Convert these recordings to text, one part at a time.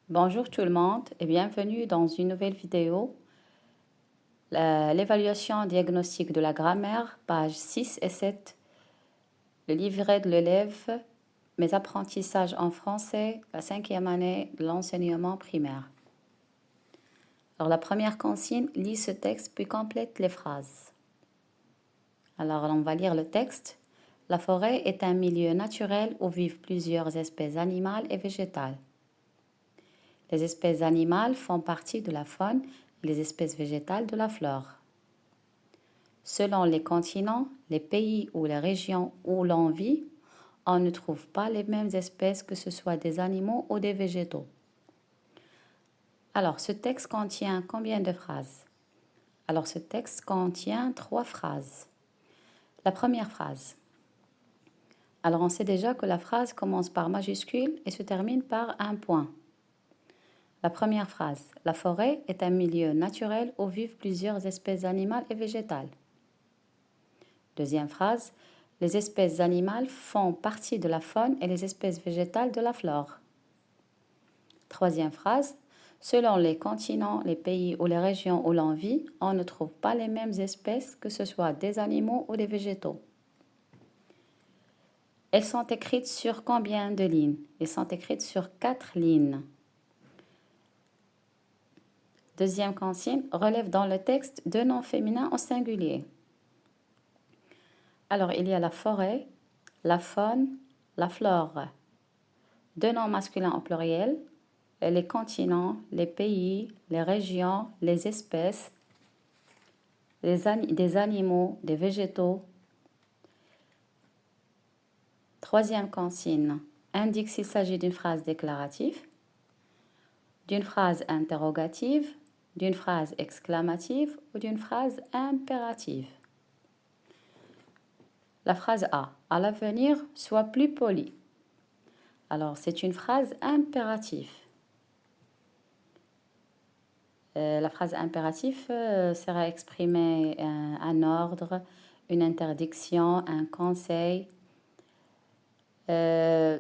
Bonjour tout le monde et bienvenue dans une nouvelle vidéo. L'évaluation diagnostique de la grammaire, pages 6 et 7. Le livret de l'élève, mes apprentissages en français, la 5e année de l'enseignement primaire. Alors la première consigne, lis ce texte puis complète les phrases. Alors on va lire le texte. La forêt est un milieu naturel où vivent plusieurs espèces animales et végétales. Les espèces animales font partie de la faune et les espèces végétales de la flore. Selon les continents, les pays ou les régions où l'on vit, on ne trouve pas les mêmes espèces, que ce soit des animaux ou des végétaux. Alors, ce texte contient combien de phrases? Alors, ce texte contient 3 phrases. La première phrase. Alors, on sait déjà que la phrase commence par majuscule et se termine par un point. La première phrase. La forêt est un milieu naturel où vivent plusieurs espèces animales et végétales. Deuxième phrase. Les espèces animales font partie de la faune et les espèces végétales de la flore. Troisième phrase. Selon les continents, les pays ou les régions où l'on vit, on ne trouve pas les mêmes espèces, que ce soit des animaux ou des végétaux. Elles sont écrites sur combien de lignes? Elles sont écrites sur 4 lignes. Deuxième consigne, relève dans le texte 2 noms féminins au singulier. Alors, il y a la forêt, la faune, la flore. 2 noms masculins au pluriel, les continents, les pays, les régions, les espèces, des animaux, des végétaux. Troisième consigne, indique s'il s'agit d'une phrase déclarative, d'une phrase interrogative, d'une phrase exclamative ou d'une phrase impérative. La phrase A. À l'avenir, sois plus poli. Alors, c'est une phrase impérative. La phrase impérative sert à exprimer un ordre, une interdiction, un conseil. La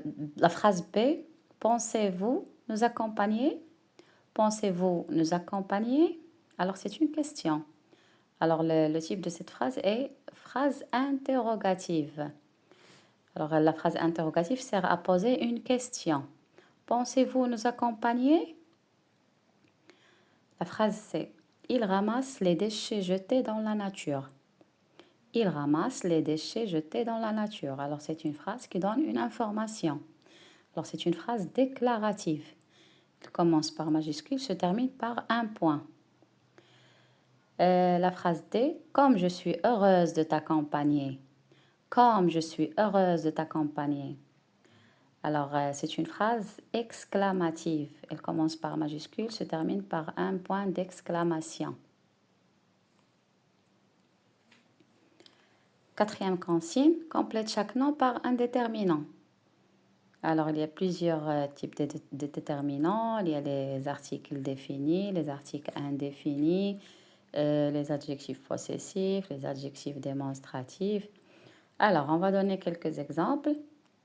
phrase B. Pensez-vous nous accompagner? Pensez-vous nous accompagner? Alors, c'est une question. Alors, le type de cette phrase est phrase interrogative. Alors, la phrase interrogative sert à poser une question. Pensez-vous nous accompagner? La phrase C. Il ramasse les déchets jetés dans la nature. Il ramasse les déchets jetés dans la nature. Alors, c'est une phrase qui donne une information. Alors, c'est une phrase déclarative. Elle commence par majuscule, se termine par un point. La phrase D. Comme je suis heureuse de t'accompagner. Comme je suis heureuse de t'accompagner. Alors, c'est une phrase exclamative. Elle commence par majuscule, se termine par un point d'exclamation. Quatrième consigne, complète chaque nom par un déterminant. Alors, il y a plusieurs types de déterminants. Il y a les articles définis, les articles indéfinis, les adjectifs possessifs, les adjectifs démonstratifs. Alors, on va donner quelques exemples.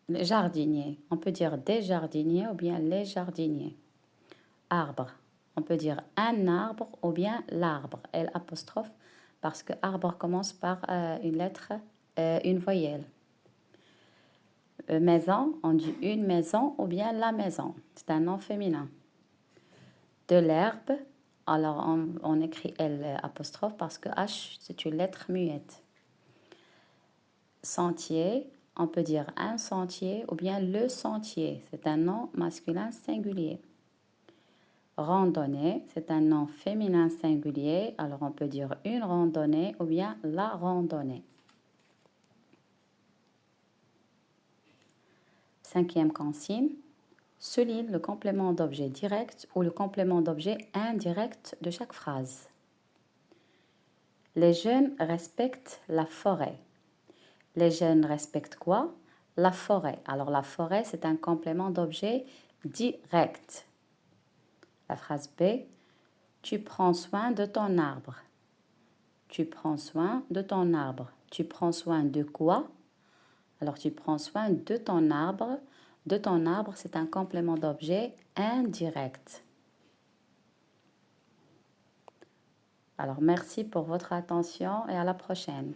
Jardinier, on peut dire des jardiniers ou bien les jardiniers. Arbre, on peut dire un arbre ou bien l'arbre, L apostrophe, parce que arbre commence par une lettre, une voyelle. Maison, on dit une maison ou bien la maison, c'est un nom féminin. De l'herbe, alors on écrit L apostrophe parce que H c'est une lettre muette. Sentier, on peut dire un sentier ou bien le sentier, c'est un nom masculin singulier. Randonnée, c'est un nom féminin singulier, alors on peut dire une randonnée ou bien la randonnée. Cinquième consigne, souligne le complément d'objet direct ou le complément d'objet indirect de chaque phrase. Les jeunes respectent la forêt. Les jeunes respectent quoi? La forêt. Alors la forêt, c'est un complément d'objet direct. La phrase B, tu prends soin de ton arbre. Tu prends soin de ton arbre. Tu prends soin de quoi? Alors tu prends soin de ton arbre de ton arbre, c'est un complément d'objet indirect. Alors, merci pour votre attention et à la prochaine.